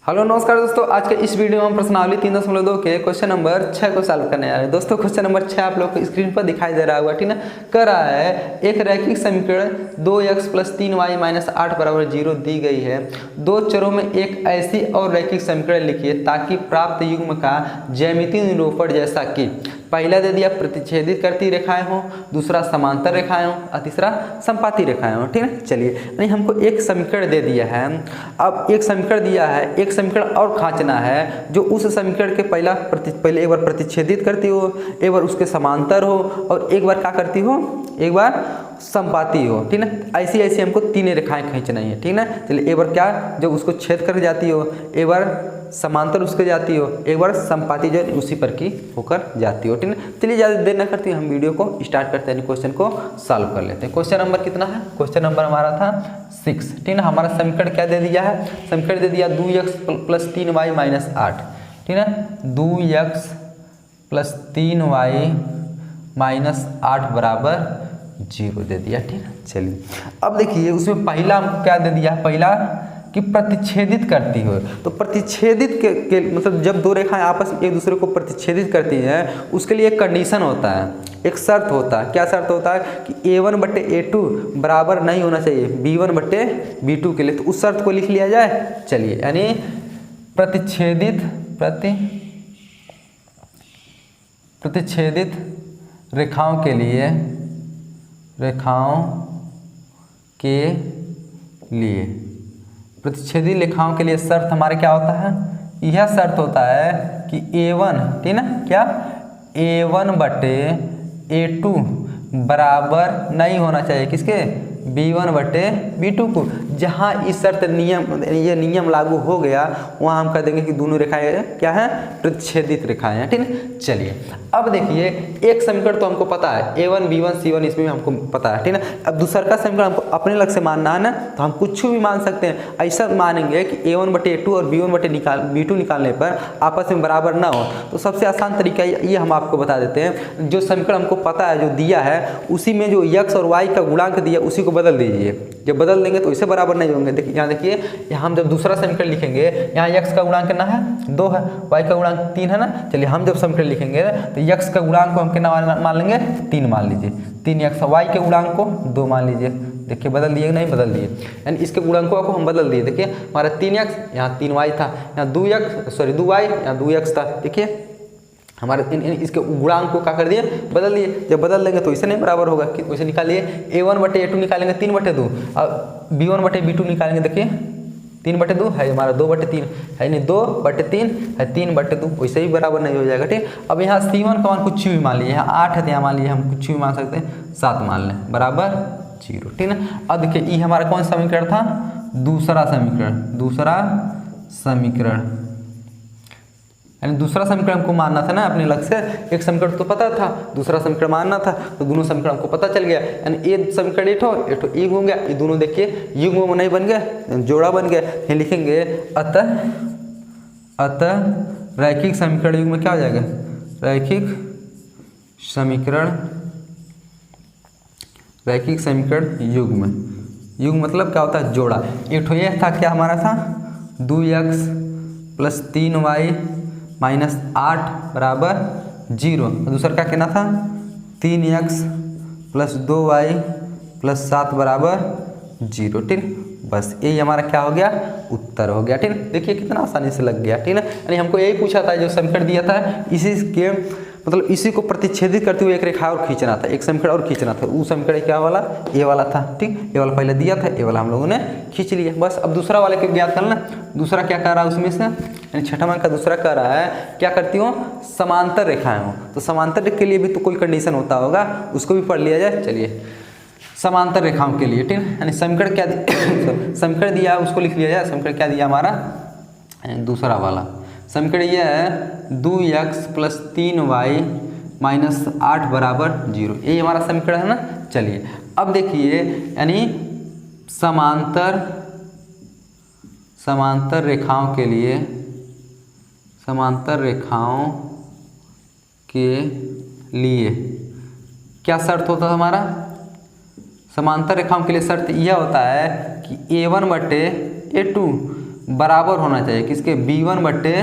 Hello नमस्कार दोस्तों, आज के इस वीडियो में हम प्रश्नावली 3.2 के क्वेश्चन नंबर 6 को सॉल्व करने आ रहे हैं। दोस्तों क्वेश्चन नंबर 6 आप लोग को स्क्रीन पर दिखाई दे रहा होगा, ठीक है। कर रहा है एक रैखिक समीकरण 2x + 3y - 8 = 0 दी गई है। दो चरों में एक ऐसी और रैखिक समीकरण लिखिए ताकि प्राप्त युग्म का ज्यामितीय निरूपण जैसा कि पहला दे दिया प्रतिच्छेदित करती रेखाएं हों, दूसरा समांतर रेखाएं हों और तीसरा संपाती रेखाएं हों, ठीक है। चलिए, यानी हमको एक समीकरण दे दिया है। अब एक समीकरण दिया है, एक समीकरण और खांचना है जो उस समीकरण के पहले एक बार प्रतिच्छेदित करती हो, एक बार उसके समांतर हो और एक बार क्या करती हो, एक बार संपाती हो, ठीक है। ऐसी ऐसी हमको तीन रेखाएं खींचना है, ठीक है। चलिए, एक बार क्या जब उसको छेद कर जाती हो, एक बार समांतर उसके जाती हो, एक बार संपाती जो उसी पर की होकर जाती हो, ठीक है। चलिए ज़्यादा देर न करते हम वीडियो को स्टार्ट करते हैं, क्वेश्चन को सॉल्व कर लेते हैं। क्वेश्चन नंबर कितना है? क्वेश्चन नंबर हमारा था 6, ठीक है। हमारा समीकरण क्या दे दिया है? समीकरण दे दिया 2x + 3y - 8, ठीक है। 2x + 3y - 8 = 0 दे दिया, ठीक है। चलिए, अब देखिए उसमें पहला क्या दे दिया? पहला कि प्रतिच्छेदित करती हो, तो प्रतिच्छेदित के मतलब जब दो रेखाएं आपस में एक दूसरे को प्रतिच्छेदित करती हैं उसके लिए एक कंडीशन होता है, एक शर्त होता है। क्या शर्त होता है कि a1/a2 बराबर नहीं होना चाहिए b1/b2 के लिए, तो उस शर्त को लिख लिया जाए। चलिए, यानी प्रतिच्छेदित रेखाओं प्रतिच्छेदी रेखाओं के लिए शर्त हमारे क्या होता है? यह शर्त होता है कि a1, ठीक है, क्या a1/a2 बराबर नहीं होना चाहिए किसके? b1/b2 को। जहाँ इस शर्त ये नियम लागू हो गया वहाँ हम कह देंगे कि दोनों रेखाएं क्या हैं? प्रतिच्छेदित रेखाएं हैं, ठीक है। चलिए, अब देखिए एक समीकरण तो हमको पता है a1 b1 c1, इसमें भी हमको पता है, ठीक है। अब दूसरा का समीकरण हमको अपने लग से मानना है ना, तो हम कुछ भी मान सकते हैं। ऐसा मानेंगे कि a1/a2 और b1/b2 निकालने पर आपस में बराबर ना हो, तो सबसे आसान तरीका ये हम आपको बता देते हैं। जो समीकरण हमको पता है, जो दिया है, उसी में जो x और y का गुणांक दिया उसी को बदल दीजिए। जब बदल देंगे तो इसे बराबर नहीं होंगे। देखिए यहाँ, देखिए यहाँ हम जब दूसरा समीकरण लिखेंगे, यहाँ x का गुणांक कितना है? 2 है, y का गुणांक 3 है ना। चलिए, हम जब समीकरण लिखेंगे तो x का गुणांक को हम कितना मान लेंगे? 3 मान लीजिए, 3x। y के गुणांक को 2 मान लीजिए। देखिए बदल दिए नहीं? बदल दिए, यानी इसके गुणांकों को हम बदल दिए। देखिए हमारा 3x, यहाँ 3y था, यहाँ 2y, यहाँ 2x था। देखिए हमारे इसके गुणांक को क्या कर दिए? बदल दिए। जब बदल देंगे तो इसे नहीं बराबर होगा, कि वैसे निकालिए a1/a2 निकालेंगे 3/2 और b1/b2 निकालेंगे। देखिए 3/2 है हमारा, 2/3 है, नहीं 2/3 है, 3/2, वैसे ही बराबर नहीं हो जाएगा, ठीक। अब यहाँ c1 का मान कुछ भी मान लीजिए, यहाँ 8 है तो यहाँ मान लीजिए हम कुछ भी मान सकते हैं, 7 मान लें, बराबर 0, ठीक है। अब देखिए ये हमारा कौन सा समीकरण था? दूसरा समीकरण, यानी दूसरा समीकरण हमको मानना था ना अपने लग से। एक समीकरण तो पता था, दूसरा समीकरण मानना था, तो दोनों समीकरण हमको पता चल गया। यानी ये समीकरण एक युग्म हो गया, ये दोनों देखिए युग्म नहीं बन गया, जोड़ा बन गया। ये लिखेंगे अतः रैखिक समीकरण युग्म में क्या हो जाएगा? रैखिक समीकरण युग्म मतलब क्या होता है? जोड़ा। एक ये था क्या हमारा था? 2x + 3y - 8 = 0। दूसरा का कहना था 3x + 2y + 7 = 0, ठीक। बस यही हमारा क्या हो गया? उत्तर हो गया, ठीक। देखिए कितना आसानी से लग गया, ठीक है। यानी हमको यही पूछा था, जो समीकरण दिया था इसी को प्रतिच्छेदित करते हुए एक रेखा और खींचना था, एक समीकरण और खींचना था। वो समीकरण क्या वाला? ये वाला था, ठीक। ये वाला पहले दिया था, ये वाला हम लोगों ने खींच लिया। बस अब दूसरा वाले को ज्ञात करना। दूसरा क्या कर रहा है उसमें से? यानी छठा मान का दूसरा कह रहा है क्या करती हो? समांतर रेखाएं हो। तो समांतर के लिए भी तो कोई कंडीशन होता होगा, उसको भी पढ़ लिया जाए। चलिए, समांतर रेखाओं के लिए, ठीक है। यानी समीकरण क्या समीकरण दिया है उसको लिख लिया जाए। समीकरण क्या दिया हमारा? दूसरा वाला समीकरण यह है 2x + 3y - 8 = 0। ये हमारा समीकरण है ना। चलिए, अब देखिए यानी समांतर रेखाओं के लिए क्या शर्त होता है हमारा? समांतर रेखाओं के लिए शर्त यह होता है कि a1/a2 बराबर होना चाहिए किसके, b1 बटे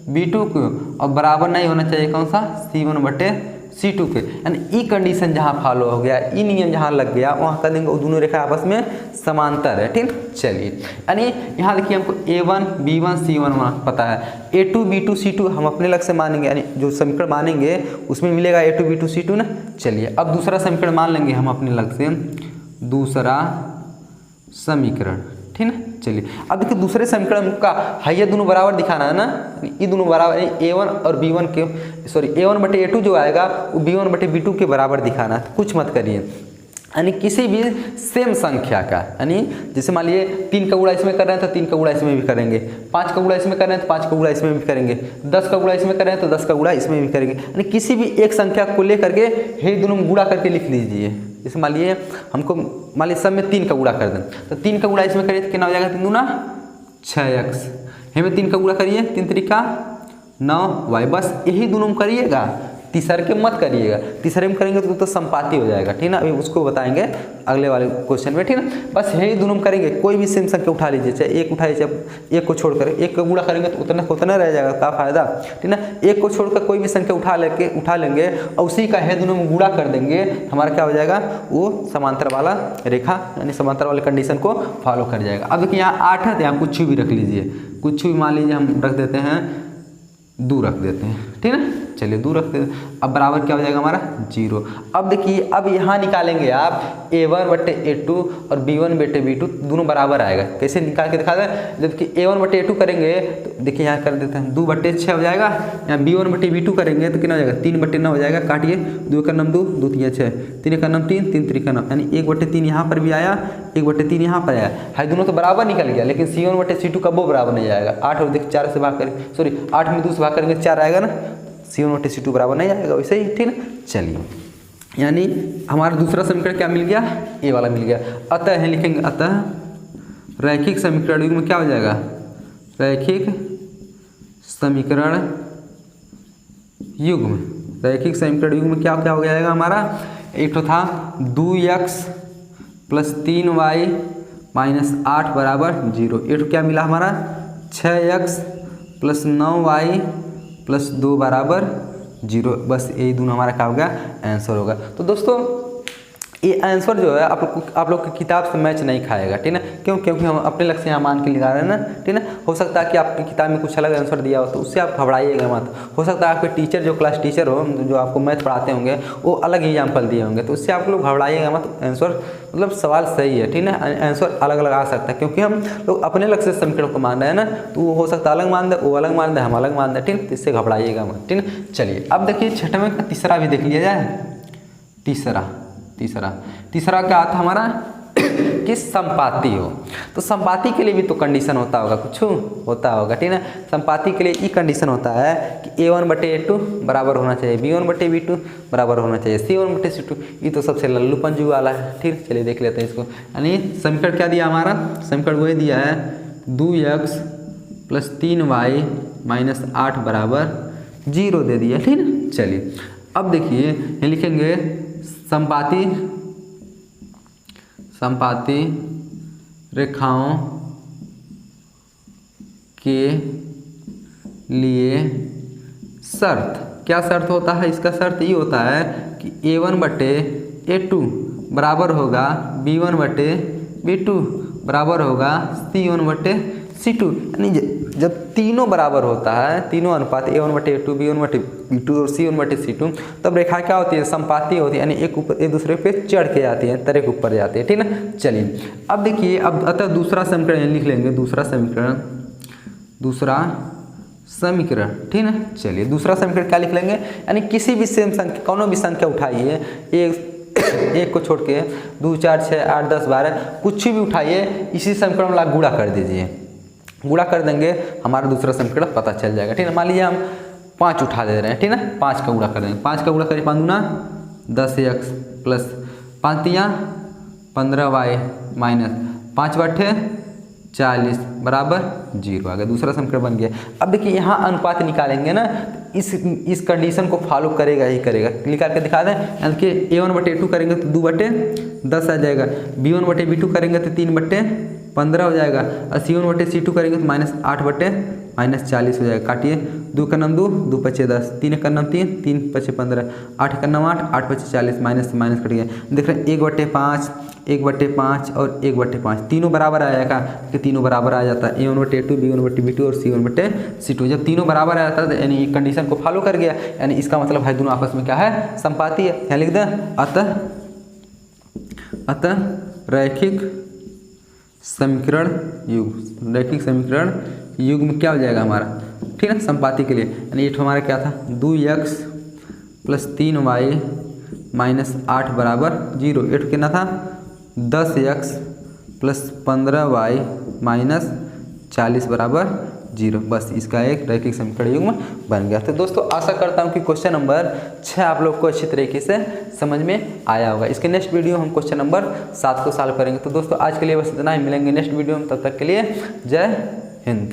b2 को, और बराबर नहीं होना चाहिए कौन सा, c1 बटे c2 के। यानी ई कंडीशन जहाँ फॉलो हो गया, ई नियम जहाँ लग गया, वहाँ कर देंगे वो दोनों रेखा आपस में समांतर है। ठीक, चलिए यानी यहाँ देखिए हमको a1 b1 c1 पता है, a2 b2 c2 हम अपने लग से मानेंगे, यानी जो समीकरण मानेंगे उसमें मिलेगा a2 b2 c2 ना। चलिए अब दूसरा समीकरण मान लेंगे हम अपने लग से, दूसरा समीकरण, ठीक है। चलिए अब देखिए दूसरे समीकरण का है, ये दोनों बराबर दिखाना है ना, ये दोनों बराबर, a1 और b1 के, सॉरी a1 बटे a2 जो आएगा वो b1 बटे b2 के बराबर दिखाना है। कुछ मत करिए, यानी किसी भी सेम संख्या का, यानी जैसे मान लिए 3 का गुणा इसमें कर रहे हैं तो 3 का गुणा इसमें भी करेंगे, 5 का गुणा इसमें कर रहे हैं तो 5 का गुणा इसमें भी करेंगे, 10 का गुणा इसमें कर रहे हैं तो 10 का गुणा इसमें भी करेंगे। यानी किसी भी एक संख्या को लेकर के हे दोनों गुणा करके लिख लीजिए। जैसे मान लिए हमको, मान लीजिए सब में 3 का गुणा कर दें तो 3 का गुणा इसमें करिए तो कितना हो जाएगा, 3 दूना 6x, हे में 3 का गुणा करिए, 3 तरीका 9y, बस यही दोनों करिएगा, तीसरे के मत करिएगा, तीसरे में करेंगे तो संपाती हो जाएगा। ठीक ना, अभी उसको बताएंगे अगले वाले क्वेश्चन में। ठीक ना, बस यही दोनों करेंगे, कोई भी सेम संख्या उठा लीजिए, चाहे एक उठाइए, चाहे एक को छोड़कर, एक का गुणा करेंगे तो उतना रह जाएगा, क्या फायदा। ठीक ना, एक को छोड़कर कोई भी संख्या उठा लेंगे और उसी का है दोनों में गुणा कर देंगे, हमारा क्या हो जाएगा, वो समांतर वाला रेखा यानी समांतर वाले कंडीशन को फॉलो कर जाएगा। अब देखिए यहाँ 8 है तो यहाँ कुछ भी रख लीजिए, कुछ भी मान लीजिए हम रख देते हैं 2 रख देते हैं। ठीक है, चलिए 2 रखते हैं, अब बराबर क्या हो जाएगा हमारा 0। अब देखिए अब यहाँ निकालेंगे आप a1 बटे a2 और b1 बटे b2 दोनों बराबर आएगा। कैसे निकाल के दिखा दें, जबकि a1 बटे a2 करेंगे तो देखिए यहाँ कर देते हैं 2 बटे 6 हो जाएगा, यहाँ b1 बटे b2 करेंगे तो कितना हो जाएगा, 3 बटे 9 हो जाएगा, काटिए 2 का नाम 2, 2 3 6, 3 का नाम 3, 3 3 का नाम, यानी 1 बटे 3 यहाँ पर भी आया, 1 बटे 3 यहाँ पर आया है, दोनों तो बराबर निकल गया, लेकिन c1 बटे c2 का वो बराबर नहीं आएगा। 8 और देखिए 4 से भाग करेंगे, सॉरी 8 में 2 से भाग करेंगे 4 आएगा ना, c1 बटे c2 बराबर नहीं आएगा, वैसे ही। ठीक ना, चलिए यानी हमारा दूसरा समीकरण क्या मिल गया, ए वाला मिल गया। अतः है लिखेंगे, अतः रैखिक समीकरण युग्म में क्या हो जाएगा, रैखिक समीकरण युग्म, रैखिक समीकरण युग्म में क्या क्या हो जाएगा हमारा, एक तो था 2x प्लस 3y माइनस 8 बराबर 0, एक क्या मिला हमारा 6x प्लस 9y प्लस 2 बराबर 0, बस यही दोनों हमारा क्या होगा, आंसर होगा। तो दोस्तों ये आंसर जो है आप लोग की किताब से मैच नहीं खाएगा। ठीक है, क्यों, क्योंकि हम अपने लक्ष्य से यहाँ मान के लगा रहे हैं ना। ठीक है, हो सकता है कि आपकी किताब में कुछ अलग आंसर दिया हो तो उससे आप घबराइएगा मत। हो सकता है आपके टीचर जो क्लास टीचर हो, जो आपको मैथ पढ़ाते होंगे, वो अलग एग्जाम्पल दिए होंगे, तो उससे आप लोग घबराइएगा मत। आंसर मतलब सवाल सही है, ठीक है, आंसर अलग अलग आ सकता है, क्योंकि हम लोग अपने लक्ष्य से समीकरण को मान रहे हैं ना, तो वो हो सकता है अलग मान दे, वो अलग मान दे, हम अलग मान दे। ठीक है, इससे घबराइएगा मत। ठीक है, चलिए अब देखिए छठवें का तीसरा भी देख लिया जाए। तीसरा क्या था हमारा कि संपाती हो, तो संपाती के लिए भी तो कंडीशन होता होगा, कुछ होता होगा। ठीक है, संपाती के लिए ये कंडीशन होता है कि a1 बटे a2 बराबर होना चाहिए, b1 बटे b2 बराबर होना चाहिए, c1 बटे c2। ये तो सबसे लल्लू पंजू वाला है। ठीक, चलिए देख लेते हैं इसको। यानी समीकरण क्या दिया हमारा, समीकरण वही दिया है 2x प्लस 3y माइनस 8 बराबर 0 दे दिया। ठीक है, चलिए अब देखिए ये लिखेंगे संपाती रेखाओं के लिए शर्त, क्या शर्त होता है, इसका शर्त ये होता है कि a1 बटे a2 बराबर होगा b1 बटे b2 बराबर होगा c1 बटे c2। यानी जब तीनों बराबर होता है, तीनों अनुपात a1 बटे a2 b1 बटे b2 और c1 बटे c2, तब रेखा क्या होती है, संपाती होती है, यानी एक दूसरे पे चढ़ के जाती है, तरह के ऊपर जाती है। ठीक है, चलिए अब देखिए, अब अतः दूसरा समीकरण लिख लेंगे, दूसरा समीकरण। ठीक है, चलिए दूसरा समीकरण क्या लिख लेंगे, यानी किसी भी सेम संख्या, कौनो भी संख्या उठाइए, एक को छोड़ के 2 4 6 8 10 12 कुछ भी उठाइए, इसी समीकरण वाला गुणा कर दीजिए, गुणा कर देंगे हमारा दूसरा समीकरण पता चल जाएगा। ठीक है, मान लीजिए हम 5 उठा दे रहे हैं, ठीक है, 5 का गुणा कर देंगे, 5 का गुणा करिए 5 दूना 10x प्लस 5 तिया 15y माइनस 5 बटे 40 बराबर 0 आ गया, दूसरा समीकरण बन गया। अब देखिए यहाँ अनुपात निकालेंगे ना, इस कंडीशन को फॉलो करेगा ही करेगा। निकाल के दिखा दें, यानी कि a1 बटे a2 करेंगे तो 2 बटे 10 आ जाएगा, b1 बटे b2 करेंगे तो 3 बटे 15 हो जाएगा और C1/C2 करेंगे तो -8/-40 हो जाएगा। काटिए, 2 का नाम 2, 2 पचे 10, 3 का नाम 3, 3 पचे 15, 8 का नाम 8, 8 पचे 40, माइनस से माइनस कट गया। देख रहे हैं 1/5, 1/5 और 1/5 तीनों बराबर आ जाएगा कि तीनों बराबर आ जाता है। A1/A2, B1/B2 और C1/C2। जब तीनों बराबर आ जाता है यानी कंडीशन को फॉलो कर गया, यानी इसका मतलब है दोनों आपस में क्या है, संपाती है। यहाँ लिख दें अतः रैखिक समीकरण युग, रैखिक समीकरण युग में क्या हो जाएगा हमारा, ठीक है, संपाती के लिए। यानी ये हमारा क्या था, 2x + 3y - 8 = 0। ये कितना था, 10x + 15y - 40 = 0। बस इसका एक रैखिक समीकरण युग्म बन गया। तो दोस्तों आशा करता हूँ कि क्वेश्चन नंबर 6 आप लोग को अच्छी तरीके से समझ में आया होगा। इसके नेक्स्ट वीडियो हम क्वेश्चन नंबर 7 को सॉल्व करेंगे। तो दोस्तों आज के लिए बस इतना ही, मिलेंगे नेक्स्ट वीडियो में, तब तक के लिए जय हिंद।